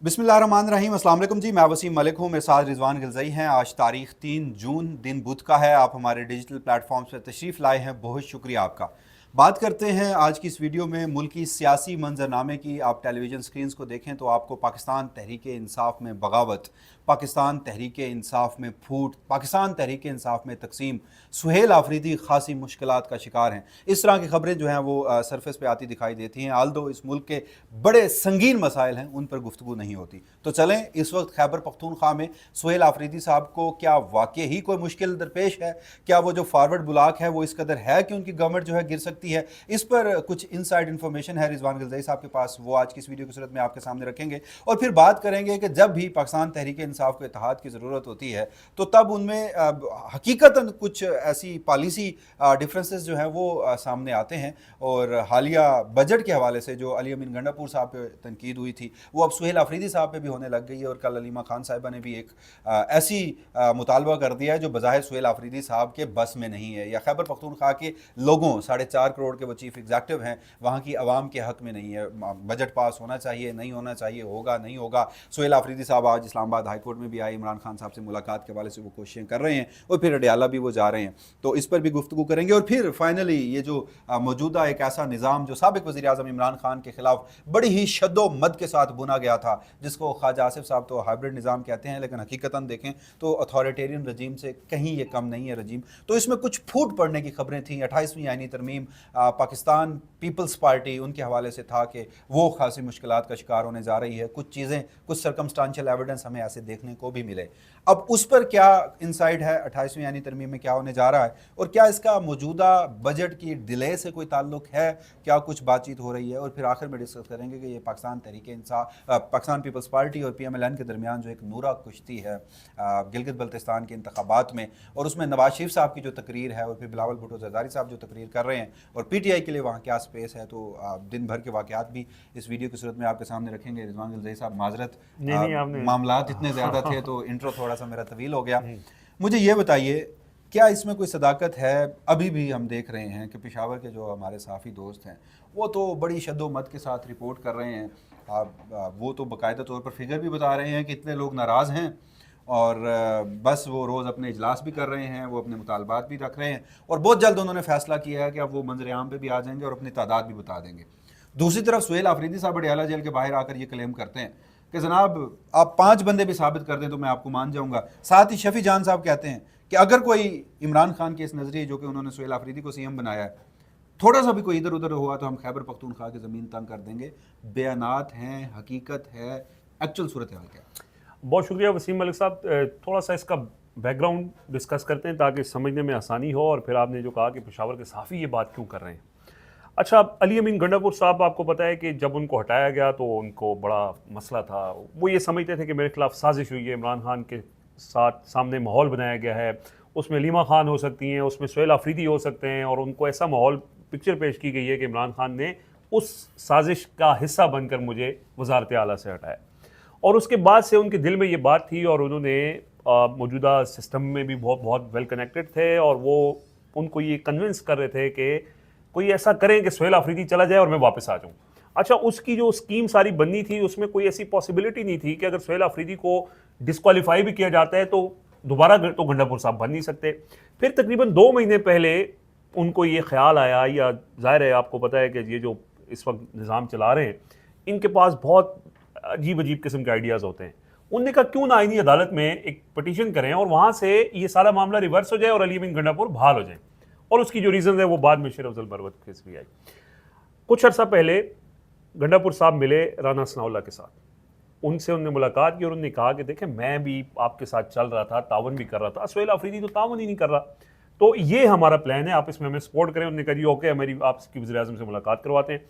बिस्मिल्लाहिर्रहमानिर्रहीम। अस्सलाम वालेकुम जी, मैं वसीम मलिक हूँ, मेरे साथ रिजवान गिलज़ई हैं। आज तारीख 3 जून दिन बुध का है। आप हमारे डिजिटल प्लेटफॉर्म्स पर तशरीफ़ लाए हैं, बहुत शुक्रिया आपका। बात करते हैं आज की इस वीडियो में मुल्की सियासी मंजरनामे की। आप टेलीविज़न स्क्रीन को देखें तो आपको पाकिस्तान तहरीक इंसाफ में बगावत, पाकिस्तान तहरीक इंसाफ में फूट, पाकिस्तान तहरीक इंसाफ में तकसीम, सुहेल आफरीदी खासी मुश्किलात का शिकार हैं। इस तरह की खबरें जो हैं वो सरफेस पे आती दिखाई देती हैं। आल्दो इस मुल्क के बड़े संगीन मसाइल हैं, उन पर गुफ्तगू नहीं होती। तो चलें, इस वक्त खैबर पख्तूनख्वा में सुहेल आफरीदी साहब को क्या वाकई ही कोई मुश्किल दरपेश है? क्या वो जो फॉरवर्ड ब्लॉक है वो इस कदर है कि उनकी गवर्नमेंट जो है गिर सकती है? इस पर कुछ इनसाइड इन्फॉर्मेशन है रिजवान गिलज़ई साहब के पास, वो आज की इस वीडियो की सूरत में आपके सामने रखेंगे। और फिर बात करेंगे कि जब भी पाकिस्तान तहरीक इंसाफ को इत्तेहाद की ज़रूरत होती है तो तब उनमें हकीकतन कुछ ऐसी पॉलिसी डिफरेंसेस जो हैं वो सामने आते हैं। और हालिया बजट के हवाले से जो अली अमीन गंडापुर साहब पे तनकीद हुई थी वो अब सुहेल आफरीदी साहब पे भी होने लग गई है। और कल अलीमा खान साहिबा ने भी एक ऐसी मुतालबा कर दिया है जो बज़ाहिर सुहेल आफरीदी साहब के बस में नहीं है, या खैबर पख्तूनख्वा के लोगों 4.5 करोड़ के वो चीफ एग्जेक्टिव हैं, वहाँ की आवाम के हक में नहीं है। बजट पास होना चाहिए, नहीं होना चाहिए, होगा नहीं होगा। सुहेल आफरीदी साहब आज इस्लामाबाद हाई कोर्ट में भी आए, इमरान खान साहब से मुलाकात के हवाले से वो कोशिशें कर रहे हैं, और फिर अडियाला भी वो जा रहे हैं, तो इस पर भी गुफ्तगू करेंगे। और फिर फाइनली ये जो मौजूदा एक ऐसा निज़ाम जो साबिक वज़ीर आज़म इमरान खान के खिलाफ बड़ी ही शद्दोमद के साथ बुना गया था, जिसको ख्वाजा आसिफ साहब तो हाइब्रिड निज़ाम कहते हैं, लेकिन हकीकतन देखें तो अथॉरिटेरियन रजीम से कहीं ये कम नहीं है रजीम। तो इसमें कुछ फूट पड़ने की खबरें थीं। 28वीं आईनी तरमीम, पाकिस्तान पीपल्स पार्टी, उनके हवाले से था कि वो खासी मुश्किलात का शिकार होने जा रही है। कुछ चीज़ें, कुछ सर्कमस्टांशियल एविडेंस हमें ऐसे देखने को भी मिले। अब उस पर क्या इनसाइड है, 28वीं यानी तरमीम में क्या होने जा रहा है, और क्या इसका मौजूदा बजट की डिले से कोई ताल्लुक है, क्या कुछ बातचीत हो रही है। और फिर आखिर में डिस्कस करेंगे कि ये पाकिस्तान तहरीक इंसाफ, पाकिस्तान पीपल्स पार्टी और PMLN के दरमियान जो एक नूरा कुश्ती है गिलगित बल्तिस्तान के इंतखाबात में, और उसमें नवाज शरीफ साहब की जो तकरीर है और फिर बिलावल भुट्टो जरदारी साहब जो तकरीर कर रहे हैं, और PTI के लिए वहाँ क्या स्पेस है, तो दिन भर के वाक़यात भी इस वीडियो की सूरत में आपके सामने रखेंगे। रिजवान गिलज़ई साहब माजरत, मामलात इतने ज़्यादा थे तो इंट्रो थोड़ा सा मेरा तवील हो गया। मुझे ये बताइए, क्या इसमें कोई सदाकत है? अभी भी हम देख रहे हैं कि पेशावर के जो हमारे साफ़ी दोस्त हैं वो तो बड़ी शद्दोमत के साथ रिपोर्ट कर रहे हैं। वो तो बाकायदा तौर पर फिगर भी बता रहे हैं कि इतने लोग नाराज़ हैं, और बस वो रोज़ अपने इजलास भी कर रहे हैं, वो अपने मुतालबात भी रख रहे हैं, और बहुत जल्द उन्होंने फैसला किया है कि अब वो मंजर आम पे भी आ जाएंगे और अपनी तादाद भी बता देंगे। दूसरी तरफ सुहेल आफरीदी साहब अडियाला जेल के बाहर आकर ये क्लेम करते हैं कि जनाब आप 5 बंदे भी साबित कर दें तो मैं आपको मान जाऊंगा। साथ ही शफी जान साहब कहते हैं कि अगर कोई इमरान खान के इस नजरिए, जो कि उन्होंने सुहेल आफरीदी को CM बनाया है, थोड़ा सा भी कोई इधर उधर हुआ तो हम खैबर पख्तूनख्वा की ज़मीन तंग कर देंगे। बयानात हैं, हकीकत है, एक्चुअल सूरत हाल क्या है? बहुत शुक्रिया वसीम मलिक साहब। थोड़ा सा इसका बैकग्राउंड डिस्कस करते हैं ताकि समझने में आसानी हो, और फिर आपने जो कहा कि पेशावर के साफ़ी ये बात क्यों कर रहे हैं। अच्छा, अली अमीन गंडापुर साहब, आपको पता है कि जब उनको हटाया गया तो उनको बड़ा मसला था। वो ये समझते थे कि मेरे खिलाफ साजिश हुई है, इमरान खान के साथ सामने माहौल बनाया गया है, उसमें लीमा खान हो सकती हैं, उसमें सुहेल आफरीदी हो सकते हैं, और उनको ऐसा माहौल पिक्चर पेश की गई है कि इमरान खान ने उस साजिश का हिस्सा बनकर मुझे वजारत आला से हटाया। और उसके बाद से उनके दिल में ये बात थी, और उन्होंने मौजूदा सिस्टम में भी बहुत बहुत वेल कनेक्टेड थे, और वो उनको ये कन्विंस कर रहे थे कि कोई ऐसा करें कि सुहेल आफरीदी चला जाए और मैं वापस आ जाऊँ। अच्छा, उसकी जो स्कीम सारी बननी थी उसमें कोई ऐसी पॉसिबिलिटी नहीं थी कि अगर सुहेल आफरीदी को डिस्क्वालीफाई भी किया जाता है तो दोबारा तो गंडापुर साहब बन नहीं सकते। फिर तकरीबन 2 महीने पहले उनको ये ख्याल आया, या जाहिर है आपको पता है कि ये जो इस वक्त निज़ाम चला रहे हैं इनके पास बहुत अजीब अजीब किस्म के आइडियाज़ होते हैं। उनने कहा क्यों ना आईनी अदालत में एक पटिशन करें और वहाँ से ये सारा मामला रिवर्स हो जाए और अली अमीन गंडापुर बहाल हो जाए। और उसकी जो रीज़न है वो बाद में शेर अफजल मरवत केस भी आई। कुछ अर्सा पहले गंडापुर साहब मिले राना सनाउल्लाह के साथ, उनसे उन्होंने मुलाकात की और उन्होंने कहा कि देखें मैं भी आपके साथ चल रहा था, तावन भी कर रहा था, सुहेल आफरीदी तो तावन ही नहीं कर रहा, तो ये हमारा प्लान है, आप इसमें हमें सपोर्ट करें। उन्होंने कहा जी ओके, हमारी आपकी वज़ीर आज़म से मुलाकात करवाते हैं।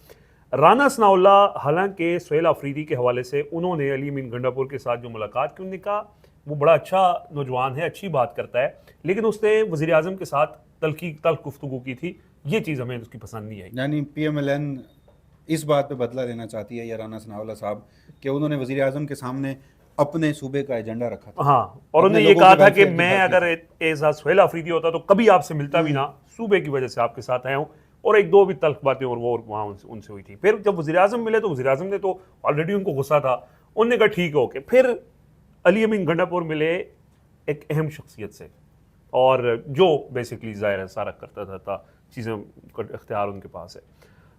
राना सनाउल्लाह हालांकि सुहेल आफरीदी के हवाले से उन्होंने अली अमीन गंडापुर के साथ जो मुलाकात की, उन्होंने कहा वो बड़ा अच्छा नौजवान है, अच्छी बात करता है, लेकिन उसने वज़ीर आज़म के साथ तल्ख गुफ्तगू की थी, ये चीज़ हमें उसकी पसंद नहीं आई। यानी PMLN इस बात पे बदला लेना चाहती है, या राना सनाउल्लाह साहब, कि उन्होंने वज़ीर आज़म के सामने अपने सूबे का एजेंडा रखा था। हाँ, और अपने उन्होंने ये लोगों कहा के था कि वेलफेयर की मैं बात की अगर थी। एजाज सुहेल आफरीदी होता तो कभी आपसे मिलता भी ना, सूबे की वजह से आपके साथ आया हूँ। और एक दो भी तल्ख बातें और वो वहाँ उनसे हुई थी। फिर जब वज़ीर आज़म मिले तो वज़ीर आज़म ने तो ऑलरेडी उनको गुस्सा था, उन्होंने कहा ठीक है ओके। फिर अली अमीन गंडापुर मिले एक अहम शख्सियत से, और जो बेसिकली ज़ाहिर है सारा करता था चीज़ें का इख्तियार उनके पास है।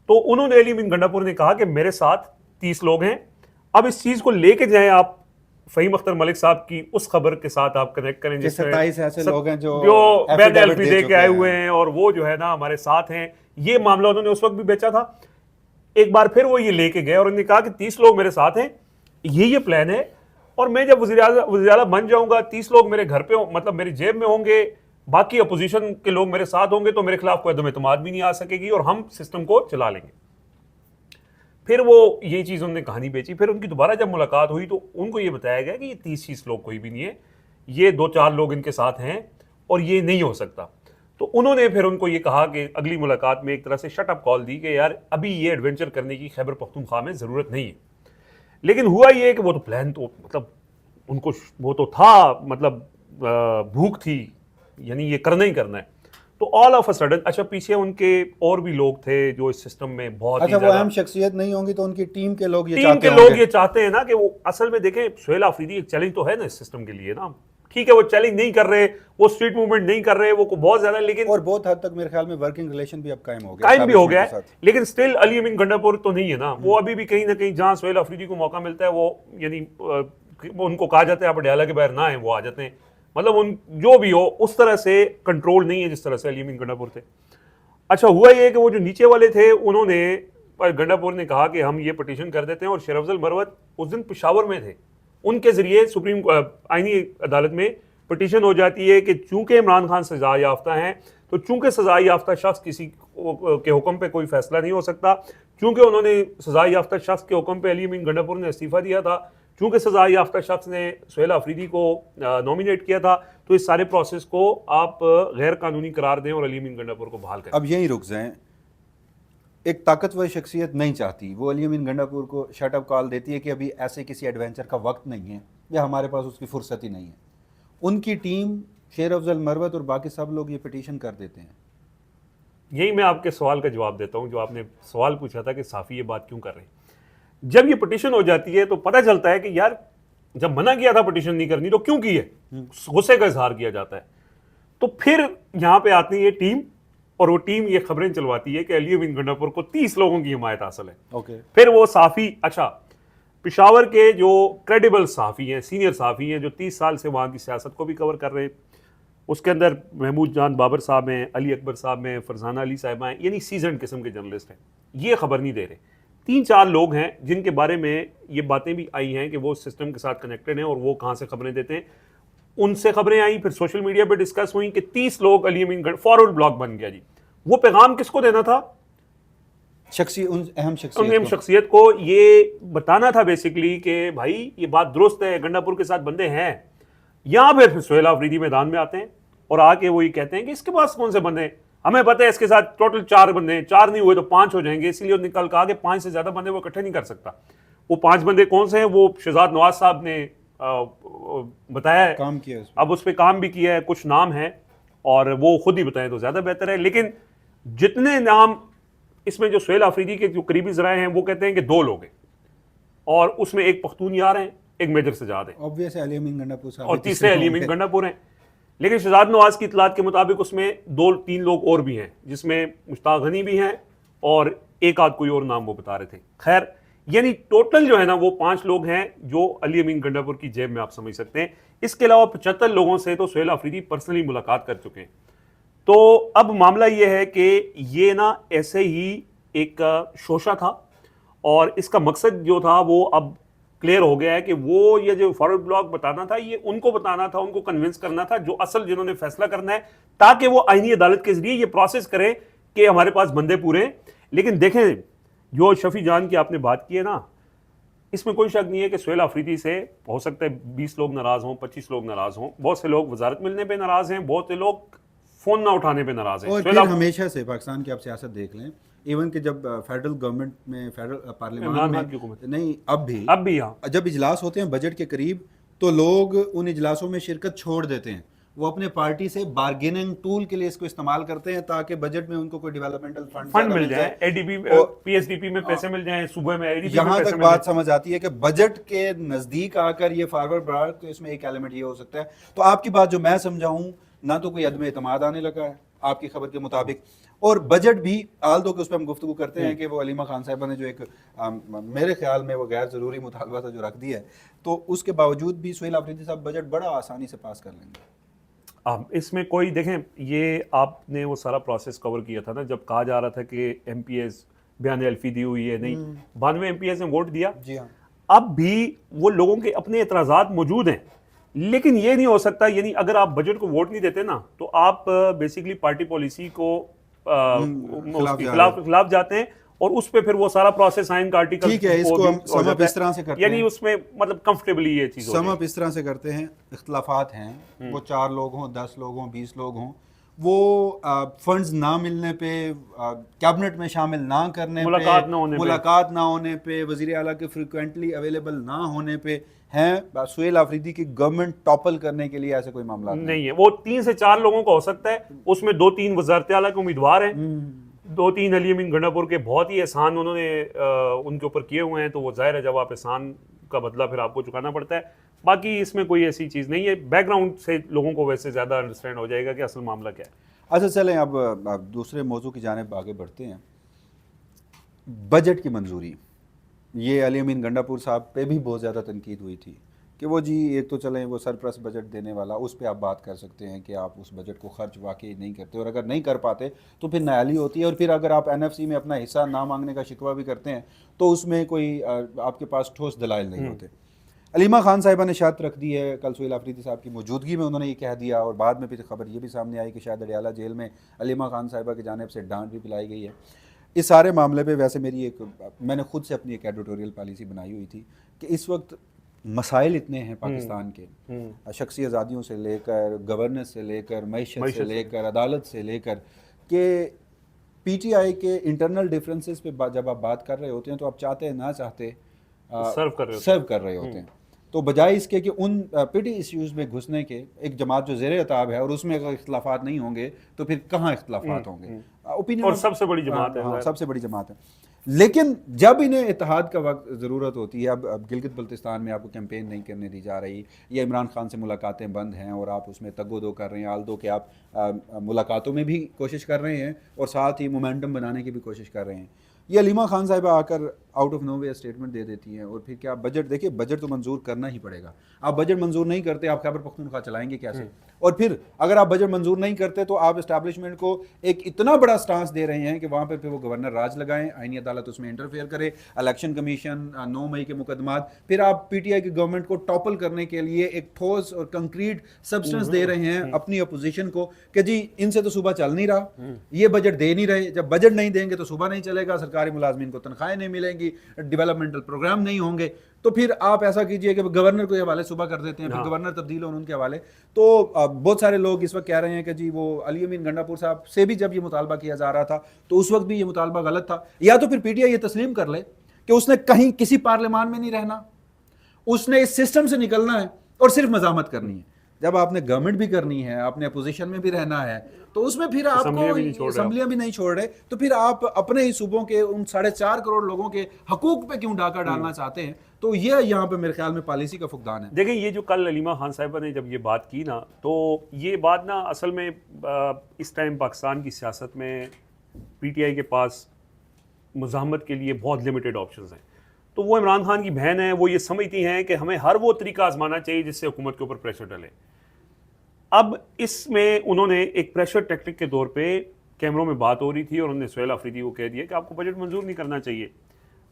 तो उन्होंने अली अमीन गंडापुर ने कहा कि मेरे साथ 30 लोग हैं, अब इस चीज़ को लेके जाएं आप फ़हीम अख्तर मलिक साहब की उस खबर के साथ आप कनेक्ट करें जिसमें 27 ऐसे लोग हैं जो बैन एफिडेविट एल्फी दे के आए हुए हैं और वो जो है ना हमारे साथ हैं। ये मामला उन्होंने उस वक्त भी बेचा था। एक बार फिर वो ये लेके गए और उन्होंने कहा कि 30 लोग मेरे साथ हैं, ये प्लान है, और मैं जब वज़ीर आज़म बन जाऊंगा 30 लोग मेरे घर पे मतलब मेरी जेब में होंगे, बाकी अपोजिशन के लोग मेरे साथ होंगे, तो मेरे खिलाफ कोई अदम एतमाद भी नहीं आ सकेगी और हम सिस्टम को चला लेंगे। फिर वो ये चीज़ उन्होंने कहानी बेची। फिर उनकी दोबारा जब मुलाकात हुई तो उनको ये बताया गया कि ये 30 लोग कोई भी नहीं है, ये 2-4 लोग इनके साथ हैं और ये नहीं हो सकता। तो उन्होंने फिर उनको ये कहा कि अगली मुलाकात में एक तरह से शट अप कॉल दी कि यार अभी ये एडवेंचर करने की खैबर पख्तूनख्वा में ज़रूरत नहीं है। लेकिन हुआ ये कि वो तो प्लान तो मतलब उनको वो तो था, मतलब भूख थी, यानी ये करना ही करना है। तो ऑल ऑफ अ सडन, अच्छा पीछे उनके और भी लोग थे जो इस सिस्टम में बहुत अच्छा, वो अहम शख्सियत नहीं होंगी तो उनकी टीम के लोग ये चाहते हैं ना कि वो असल में देखें सुहेल आफरीदी एक चैलेंज तो है ना इस सिस्टम के लिए ना। ठीक है वो चैलेंज नहीं कर रहे, वो स्ट्रीट मूवमेंट नहीं कर रहे, वो बहुत ज्यादा, लेकिन और बहुत हद तक मेरे ख्याल में वर्किंग रिलेशन भी अब कायम हो गया है, लेकिन स्टिल अली अमीन गंडापुर तो नहीं है ना। वो अभी भी कहीं ना कहीं जहां सुहेल आफरीदी को मौका मिलता है वो यानी उनको कहा जाता है आप डयाला के बाहर ना है, वो आ जाते हैं। मतलब उन जो भी हो उस तरह से कंट्रोल नहीं है जिस तरह से अली अमीन गंडापुर थे। अच्छा हुआ ये कि वो जो नीचे वाले थे उन्होंने गंडापुर ने कहा कि हम ये पटिशन कर देते हैं, और शेर अफजल मरवत उस दिन पेशावर में थे, उनके जरिए सुप्रीम आईनी अदालत में पटिशन हो जाती है कि चूंकि इमरान खान सजा याफ्ता हैं, तो चूंकि सजा याफ्ता शख्स किसी के हुक्म पे कोई फैसला नहीं हो सकता, चूंकि उन्होंने सजा याफ्ता शख्स के हुक्म पे अली अमीन गंडापुर ने इस्तीफा दिया था, चूंकि सजा याफ्ता शख्स ने सुहेल आफरीदी को नॉमिनेट किया था, तो इस सारे प्रोसेस को आप गैर कानूनी करार दें और अली अमीन गंडापुर को बहाल करें। अब यहीं रुक जाएं। एक ताकतवर शख्सियत नहीं चाहती, वो अली अमीन गंडापुर को शटअप कॉल देती है कि अभी ऐसे किसी एडवेंचर का वक्त नहीं है या हमारे पास उसकी फुर्सत ही नहीं है। उनकी टीम शेर अफजल मरवत और बाकी सब लोग ये पिटीशन कर देते हैं। यही मैं आपके सवाल का जवाब देता हूं जो आपने सवाल पूछा था कि साफ़ी ये बात क्यों कर रहे हैं। जब ये पिटीशन हो जाती है तो पता चलता है कि यार जब मना किया था पिटीशन नहीं करनी तो क्यों की है, गुस्से का इजहार किया जाता है। तो फिर यहां पे आती है टीम, और वो टीम ये खबरें चलवाती है कि अली अमीन गंडापुर को 30 लोगों की हिमायत हासिल है। फिर वो साफ़ी, अच्छा पेशावर के जो क्रेडिबल साफ़ी हैं, सीनियर साफ़ी हैं, जो 30 साल से वहाँ की सियासत को भी कवर कर रहे हैं, उसके अंदर महमूद जान बाबर साहब हैं, अली अकबर साहब हैं, फरजाना अली साहिबा हैं, यानी सीजन किस्म के जर्नलिस्ट हैं, ये खबर नहीं दे रहे। 3-4 लोग हैं जिनके बारे में ये बातें भी आई हैं कि वो सिस्टम के साथ कनेक्टेड हैं और वो कहाँ से खबरें देते हैं, उनसे खबरें आई, फिर सोशल मीडिया पे डिस्कस हुई कि 30 लोग अली अमीन फॉरवर्ड ब्लॉक बन गया जी। वो पैगाम किसको देना था? उन अहम शख्सियत को ये बताना था बेसिकली कि भाई ये बात दुरुस्त है, गंडापुर के साथ बंदे हैं। यहाँ पे सुहेल आफरीदी मैदान में आते हैं और आके वो ये कहते हैं कि इसके पास कौन से बंदे हैं, हमें पता है इसके साथ टोटल 4 बंदे हैं, 4 नहीं हुए तो 5 हो जाएंगे, इसीलिए उन्होंने कल कहा कि 5 से ज्यादा बंदे वो इकट्ठे नहीं कर सकता। वो 5 बंदे कौन से हैं वो शहजाद नवाज साहब ने बताया है, काम किया, अब उस पर काम भी किया है, कुछ नाम है और वो खुद ही बताएं तो ज्यादा बेहतर है। लेकिन जितने नाम इसमें जो सुहेल आफरीदी के जो करीबी जराए हैं वो कहते हैं कि 2 लोग हैं, और उसमें एक पख्तून यार हैं, एक मेजर सजाद है, ऑब्वियस अली अमीन गंडापुर साहब, और तीसरे अली अमीन गंडापुर हैं। लेकिन शहजाद नवाज की इतलात के मुताबिक उसमें 2-3 लोग और भी हैं, जिसमें मुश्ताक गनी भी हैं और एक आध कोई और नाम वो बता रहे थे। खैर यानी टोटल जो है ना वो 5 लोग हैं जो अली अमीन गंडापुर की जेब में आप समझ सकते हैं। इसके अलावा 75 लोगों से तो सुहेल आफरीदी पर्सनली मुलाकात कर चुके हैं। तो अब मामला ये है कि ये ना ऐसे ही एक शोशा था, और इसका मकसद जो था वो अब क्लियर हो गया है कि वो ये जो फॉरवर्ड ब्लॉक बताना था ये उनको बताना था, उनको कन्विंस करना था जो असल जिन्होंने फैसला करना है, ताकि वो आईनी अदालत के जरिए ये प्रोसेस करें कि हमारे पास बंदे पूरे हैं। लेकिन देखें जो शफी जान की आपने बात की है ना, इसमें कोई शक नहीं है कि सुहेल आफरीदी से हो सकता है 20 लोग नाराज हों, 25 लोग नाराज हों, बहुत से लोग वजारत मिलने पे नाराज हैं, बहुत से लोग फोन ना उठाने पे नाराज हैं। और फिर हमेशा से पाकिस्तान की आप सियासत देख लें, इवन कि जब फेडरल गवर्नमेंट में, फेडरल पार्लियामेंट में नहीं, अब भी जब इजलास होते हैं बजट के करीब, तो लोग उन इजलासों में शिरकत छोड़ देते हैं। वो अपने पार्टी से बार्गेनिंग टूल के लिए इसको इस्तेमाल करते हैं ताकि बजट में उनको कोई डेवलपमेंटल फंड मिल जाए, एडीबी और पीएसडीपी में पैसे मिल जाए, सुबह में एडीबी में यहाँ पैसे तक मिल बात जाए। समझ आती है कि बजट के नजदीक आकर ये फॉरवर्ड बढ़ा, तो इसमें एक एलिमेंट ये हो सकता है। तो आपकी बात जो मैं समझाऊं, ना तो कोई अदम एतमाद आने लगा है आपकी खबर के मुताबिक, और बजट भी आल दो कि उस पर हम गुफ्तगू करते हैं कि वो अलीमा खान साहिबा ने जो एक मेरे ख्याल में वो गैर ज़रूरी मुतालबा था जो रख दिया है, तो उसके बावजूद भी सुहेल आफरीदी साहब बजट बड़ा आसानी से पास कर लेंगे। इसमें कोई देखें, ये आपने वो सारा प्रोसेस कवर किया था ना, जब कहा जा रहा था कि एमपीएस बयान अल्फी दी हुई है, नहीं 92 एमपीएस ने वोट दिया। जी हाँ, अब भी वो लोगों के अपने एतराज़ात मौजूद हैं, लेकिन ये नहीं हो सकता, यानी अगर आप बजट को वोट नहीं देते ना, तो आप बेसिकली पार्टी पॉलिसी को खिलाफ जाते हैं, और उस पे फिर वो सारा प्रोसेस आइन का आर्टिकल, ठीक है, इसको हम सम अप इस तरह से करते हैं, यानी उसमें मतलब कंफर्टेबली ये चीज सम अप इस तरह से करते हैं, इख्तलाफात हैं, वो 4 लोग हों, 10 लोग हों, 20 लोग हों, वो फंड्स ना मिलने पे, कैबिनेट में शामिल ना करने पे, मुलाकात ना होने पे, वजीर आला के फ्रिक्वेंटली अवेलेबल ना होने पे हैं, सुहेल आफरीदी की गवर्नमेंट टॉपल करने के लिए ऐसे कोई मामला नहीं है। वो 3 से 4 लोगों का हो सकता है, उसमें 2-3 वज़ारत आला के उम्मीदवार हैं, 2-3 अली अमीन गंडापुर के बहुत ही एहसान उन्होंने उनके ऊपर किए हुए हैं, तो वो जाहिर है जब आप एहसान का बदला फिर आपको चुकाना पड़ता है। बाकी इसमें कोई ऐसी चीज़ नहीं है, बैकग्राउंड से लोगों को वैसे ज़्यादा अंडरस्टैंड हो जाएगा कि असल मामला क्या है। अच्छा चलें, अब दूसरे मौजू की जानिब आगे बढ़ते हैं। बजट की मंजूरी, ये अली अमीन गंडापुर साहब पे भी बहुत ज़्यादा तनकीद हुई थी कि वो जी एक तो चलें वो सरप्लस बजट देने वाला, उस पर आप बात कर सकते हैं कि आप उस बजट को खर्च वाकई नहीं करते, और अगर नहीं कर पाते तो फिर नायाली होती है, और फिर अगर आप एनएफसी में अपना हिस्सा ना मांगने का शिकवा भी करते हैं तो उसमें कोई आपके पास ठोस दलाइल नहीं होते। अलीमा खान साहिबा ने शर्त रख दी है, कल सुहेल आफरीदी साहब की मौजूदगी में उन्होंने ये कह दिया, और बाद में फिर खबर ये भी सामने आई कि शायद अडियाला जेल में अलीमा खान साहिबा की जानिब से डांट भी पिलाई गई है। इस सारे मामले पे वैसे मैंने खुद से अपनी एक एडिटोरियल पॉलिसी बनाई हुई थी कि इस वक्त मसाइल इतने हैं पाकिस्तान के, शख्सी आज़ादियों से लेकर, गवर्नेंस से लेकर, मईशत से लेकर, अदालत से लेकर, कि पीटीआई के इंटरनल डिफरेंसेस पे जब आप बात कर रहे होते हैं तो आप चाहते हैं ना चाहते सर्व कर रहे होते हैं, तो बजाय इसके कि उन पिटी इश्यूज़ में घुसने के, एक जमात जो ज़ेर अताब है और उसमें अगर इख्तलाफात नहीं होंगे तो फिर कहाँ इख्तलाफात होंगे, ओपिनियन, और सबसे बड़ी जमात है। हाँ, सबसे बड़ी जमात है। लेकिन जब इन्हें इत्तेहाद का वक्त ज़रूरत होती है, अब गिलगित बल्तिस्तान में आपको कैंपेन नहीं करने दी जा रही, या इमरान खान से मुलाकातें बंद हैं और आप उसमें तगो-दो कर रहे हैं, आल दो कि आप मुलाकातों में भी कोशिश कर रहे हैं और साथ ही मोमेंटम बनाने की भी कोशिश कर रहे हैं, ये अलीमा खान साहिबा आकर आउट ऑफ नोवे स्टेटमेंट दे देती हैं, और फिर क्या बजट, देखिए बजट तो मंजूर करना ही पड़ेगा, आप बजट मंजूर नहीं करते आप खैबर पख्तूनख्वा चलाएंगे कैसे, और फिर अगर आप बजट मंजूर नहीं करते तो आप इस्टेब्लिशमेंट को एक इतना बड़ा स्टांस दे रहे हैं कि वहाँ पर फिर वो गवर्नर राज लगाएं, आईनी अदालत उसमें इंटरफेयर करे, इलेक्शन कमीशन, 9 मई के मुकदमात, फिर आप पीटीआई की गवर्नमेंट को टॉपल करने के लिए एक ठोस और कंक्रीट सब्सटेंस दे रहे हैं अपनी अपोजिशन को कि जी इनसे तो सुबह चल नहीं रहा, ये बजट दे नहीं रहे, जब बजट नहीं देंगे तो सुबह नहीं चलेगा, सरकारी मुलाजमीन को तनख्वाहें नहीं मिलेंगी, डेवलपमेंटल प्रोग्राम नहीं होंगे, तो फिर आप ऐसा कीजिए कि गवर्नर को ये हवाले सुबह कर देते हैं, फिर गवर्नर तब्दील हो उनके हवाले। तो बहुत सारे लोग इस वक्त कह रहे हैं कि जी वो अली अमीन गंडापुर साहब से भी जब ये मुतालबा किया जा रहा था तो उस वक्त भी ये मुतालबा गलत था, या तो फिर पीटीआई ये तस्लीम कर ले कि उसने कहीं किसी पार्लियामान में नहीं रहना, उसने इस सिस्टम से निकलना है और सिर्फ मजामत करनी है। जब आपने गवर्नमेंट भी करनी है, आपने अपोजिशन में भी रहना है, तो उसमें फिर आपको असम्बलियां भी नहीं छोड़ रहे, तो फिर आप अपने ही सूबों के उन 4.5 करोड़ लोगों के हकूक पे क्यों डाका डालना चाहते हैं? तो ये यहाँ पे मेरे ख्याल में पॉलिसी का फुकदान है। देखिए, ये जो कल अलीमा खान साहिबा ने जब ये बात की ना, तो ये बात ना असल में इस टाइम पाकिस्तान की सियासत में पीटीआई के पास मुज़ाहमत के लिए बहुत लिमिटेड ऑप्शंस हैं। तो वो इमरान खान की बहन है, वो ये समझती हैं कि हमें हर वो तरीका आजमाना चाहिए जिससे हुकूमत के ऊपर प्रेशर डले। अब इसमें उन्होंने एक प्रेशर टैक्टिक के तौर पे कैमरों में बात हो रही थी और उन्होंने सुहेल आफरीदी को कह दिया कि आपको बजट मंजूर नहीं करना चाहिए।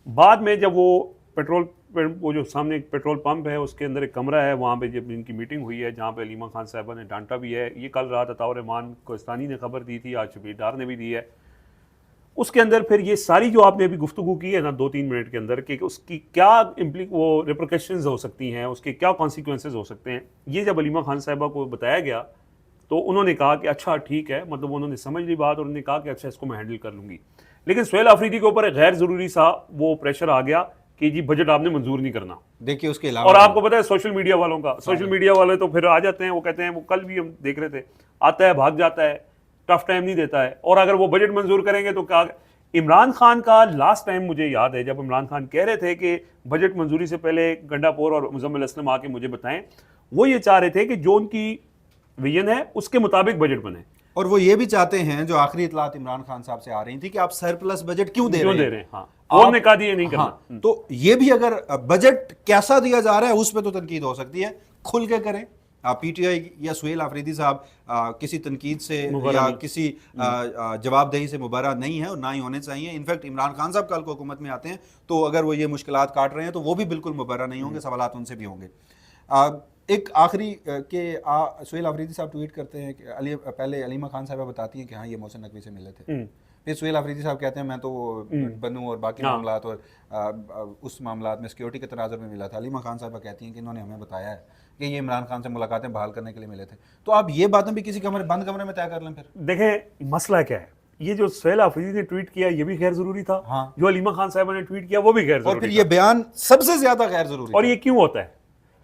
बाद में जब वो जो सामने एक पेट्रोल पंप है उसके अंदर एक कमरा है, वहाँ पे जब इनकी मीटिंग हुई है जहाँ पे अलीमा खान साहिबा ने डांटा भी है, ये कल रात अताउर रहमान कोहिस्तानी ने खबर दी थी, आज शबीर डार ने भी दी है, उसके अंदर फिर ये सारी जो आपने अभी गुफ्तगू की है ना 2-3 मिनट के अंदर कि उसकी क्या वो रिप्रिकॉशंस हो सकती हैं, उसके क्या कॉन्सिक्वेंसेज हो सकते हैं, ये जब अलीमा खान साहिबा को बताया गया तो उन्होंने कहा कि अच्छा ठीक है, मतलब उन्होंने समझ ली बात और उन्होंने कहा कि अच्छा इसको मैं हैंडल कर लूँगी। लेकिन सुहेल आफरीदी के ऊपर गैर ज़रूरी सा वो प्रेशर आ गया कि जी बजट आपने मंजूर नहीं करना। देखिए उसके अलावा और आपको पता है सोशल मीडिया वालों का, सोशल मीडिया वाले तो फिर आ जाते हैं, वो कहते हैं, वो कल भी हम देख रहे थे, आता है भाग जाता है, टफ टाइम नहीं देता है। और अगर वो बजट मंजूर करेंगे तो क्या, इमरान खान का लास्ट टाइम मुझे याद है जब इमरान खान कह रहे थे कि बजट मंजूरी से पहले गंडापुर और मुजम्मिल असलम आके मुझे बताएं, वो ये चाह रहे थे कि जो उनकी विजन है उसके मुताबिक बजट बने। और वो ये भी चाहते हैं, जो आखिरी इतलात इमरान खान साहब से आ रही थी, कि आप सरप्लस बजट क्यों दे रहे हैं। हाँ, और ने कहा ये नहीं करना। हाँ, तो ये भी अगर बजट कैसा दिया जा रहा है उस पर तो तनकीद हो सकती है, खुल के करें। पीटीआई या सुहेल आफरीदी साहब किसी तनकीद से या किसी जवाबदेही से मुबर्रा नहीं है और ना ही होने चाहिए। इनफैक्ट इमरान खान साहब कल को हुकूमत में आते हैं तो अगर वो ये मुश्किलात काट रहे हैं तो वो भी बिल्कुल मुबर्रा नहीं होंगे, सवालात उनसे भी होंगे। एक आखिरी के सुहेल आफरीदी साहब ट्वीट करते हैं कि पहले अलीमा खान साहब बताती हैं कि हाँ ये मोहसिन नकवी से मिले थे। फिर सुहेल आफरीदी साहब कहते हैं मैं तो बनू और बाकी मामलात और उस मामलात में सिक्योरिटी के तनाजुर में मिला था। अलीमा खान साहब कहती हैं कि इन्होंने हमें बताया है कि ये इमरान खान से मुलाकातें बहाल करने के लिए मिले थे। तो आप ये बातें भी किसी बंद कमरे में तय कर लें। फिर देखें मसला क्या है, ये जो सुहेल आफरीदी ने ट्वीट किया ये भी गैर जरूरी था। हाँ। जो अलीमा खान साहब ने ट्वीट किया वो भी गैर जरूरी और फिर ये बयान सबसे ज्यादा गैर जरूरी। और ये क्यों होता है?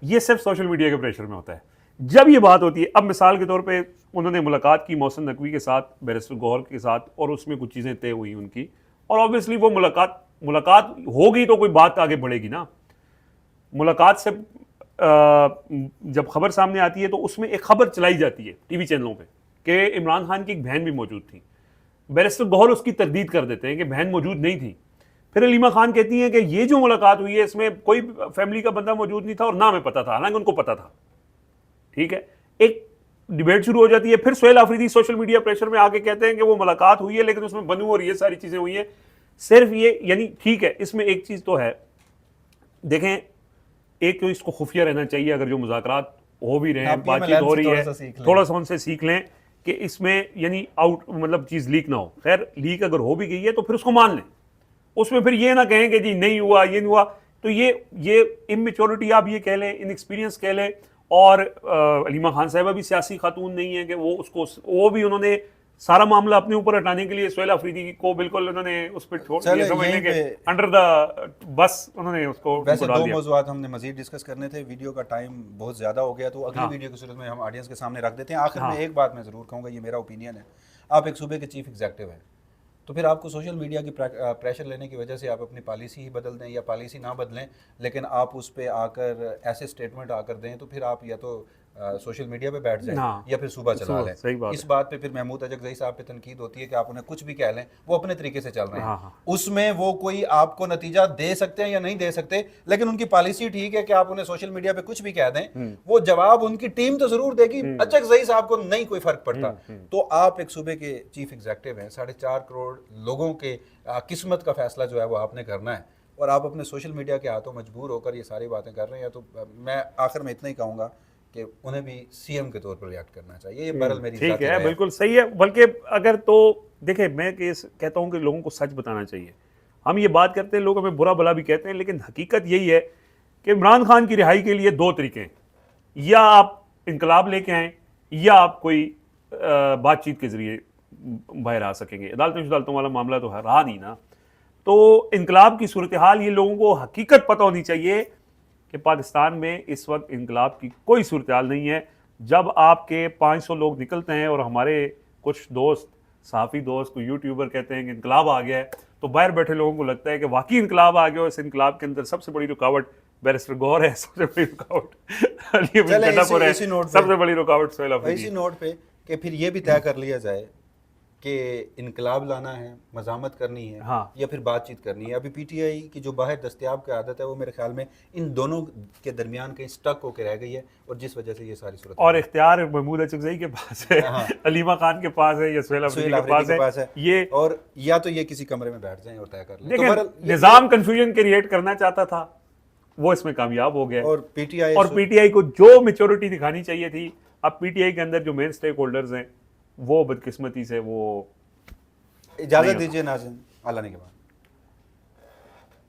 ये सिर्फ सोशल मीडिया के प्रेशर में होता है। जब ये बात होती है, अब मिसाल के तौर पे उन्होंने मुलाकात की मोहसिन नकवी के साथ, बैरिस्टर गौहर के साथ, और उसमें कुछ चीज़ें तय हुई उनकी, और ऑब्वियसली वो मुलाकात होगी तो कोई बात आगे बढ़ेगी ना। मुलाकात से जब खबर सामने आती है तो उसमें एक खबर चलाई जाती है टीवी चैनलों पे कि इमरान खान की एक बहन भी मौजूद थी। बैरिस्टर गौहर उसकी तरदीद कर देते हैं कि बहन मौजूद नहीं थी। फिर अलीमा खान कहती हैं कि ये जो मुलाकात हुई है इसमें कोई फैमिली का बंदा मौजूद नहीं था और ना हमें पता था, हालांकि उनको पता था। ठीक है, एक डिबेट शुरू हो जाती है। फिर Sohail Afridi social media pressure में आके कहते हैं कि वो मुलाकात हुई है लेकिन उसमें बनू और ये सारी चीजें हुई हैं। सिर्फ ये, यानी ठीक है, इसमें एक चीज तो है, देखें, एक तो इसको खुफिया रहना चाहिए। अगर जो मुज़ाकरात हो भी रहे हैं, बातचीत हो रही है, थोड़ा सा उनसे सीख लें कि इसमें यानी मतलब चीज लीक ना हो। खैर लीक अगर हो भी गई है तो फिर उसको मान लें, उसमें फिर ये ना कहें कि जी नहीं हुआ, ये नहीं हुआ। तो ये इमेच्योरिटी आप ये कह लें, इनएक्सपीरियंस कह लें। और अलीमा खान साहिबा भी सियासी खातून नहीं है कि वो भी उन्होंने सारा मामला अपने ऊपर हटाने के लिए सुहेल आफरीदी को बिल्कुल उन्होंने उस पर छोड़ दिया, समझने के अंडर द बस उन्होंने उसको। वैसे दो मौज़ूआत हमने मजीद डिस्कस करने थे, वीडियो का टाइम बहुत ज़्यादा हो गया, तो अगली वीडियो की सूरत में हम ऑडियंस के सामने रख देते हैं। आखिर में एक बात मैं ज़रूर कहूँगा, ये मेरा ओपिनियन है, आप एक सूबे के चीफ एग्जीक्यूटिव हैं, तो फिर आपको सोशल मीडिया की प्रेशर लेने की वजह से आप अपनी पॉलिसी ही बदल दें या पॉलिसी ना बदलें, लेकिन आप उस पर आकर ऐसे स्टेटमेंट आकर दें, तो फिर आप या तो सोशल मीडिया पे बैठ जाएं या फिर सुबह चला लें। इस बात पे फिर महमूद अजगज़ई साहब पे तनकीद होती है कि आप उन्हें कुछ भी कह लें, वो अपने तरीके से चल रहे हैं। उसमें वो कोई आपको नतीजा दे सकते हैं या नहीं दे सकते, लेकिन उनकी पॉलिसी ठीक है कि आप उन्हें सोशल मीडिया पे कुछ भी कह दें, वो जवाब उनकी टीम तो जरूर देगी, अजगज़ई साहब को नहीं कोई फर्क पड़ता। तो आप एक सूबे के चीफ एग्जीक्यूटिव हैं, 4.5 करोड़ लोगों के किस्मत का फैसला जो है वो आपने करना है, और आप अपने सोशल मीडिया के हाथों मजबूर होकर ये सारी बातें कर रहे हैं। तो मैं आखिर में इतना ही कहूँगा कि उन्हें भी सीएम के तौर पर रिएक्ट करना चाहिए। ये बहरहाल मेरी ठीक है, बिल्कुल सही है। बल्कि अगर तो देखें, मैं कहता हूँ कि लोगों को सच बताना चाहिए। हम ये बात करते हैं, लोग हमें बुरा भला भी कहते हैं, लेकिन हकीकत यही है कि इमरान खान की रिहाई के लिए दो तरीके हैं, या आप इनकलाब लेके आएँ या आप कोई बातचीत के जरिए बाहर आ सकेंगे। अदालतों वाला मामला तो रहा नहीं ना। तो इनकलाब की सूरत हाल, ये लोगों को हकीकत पता होनी चाहिए कि पाकिस्तान में इस वक्त इनकलाब की कोई सूरत हाल नहीं है। जब आपके 500 लोग निकलते हैं और हमारे कुछ दोस्त, सहाफ़ी दोस्त, कोई यूट्यूबर कहते हैं कि इनकलाब आ गया है, तो बाहर बैठे लोगों को लगता है कि वाकई इनकलाब आ गया। और इस इनकलाब के अंदर सबसे बड़ी रुकावट बैरिस्टर गौहर है, सबसे बड़ी रुकावट अली गंडापुर है, सबसे बड़ी रुकावट सुहेल आफरीदी। इसी नोट पे कि फिर ये भी तय कर लिया जाए कि इनकलाब लाना है, मज़ामत करनी है, या फिर बातचीत करनी है। अभी पीटीआई की जो बाहर दस्तयाब की आदत है वो मेरे ख्याल में इन दोनों के दरमियान कहीं स्टक होकर रह गई है, और जिस वजह से ये सारी सूरत। और इख्तियार महमूद अजगज़ई के पास है, अलीमा खान के पास है, या सुहेल आफरीदी के पास है। ये, और या तो ये किसी कमरे में बैठ जाएं और तय कर लें। तो निज़ाम कन्फ्यूजन क्रिएट करना चाहता था, वो इसमें कामयाब हो गया। और पीटीआई को जो मैच्योरिटी दिखानी चाहिए थी, अब पीटीआई के अंदर जो मेन स्टेक होल्डर्स हैं वो बदकिस्मती से वो। इजाज़त दीजिए नाज़रीन, अल्लाह ने के बाद।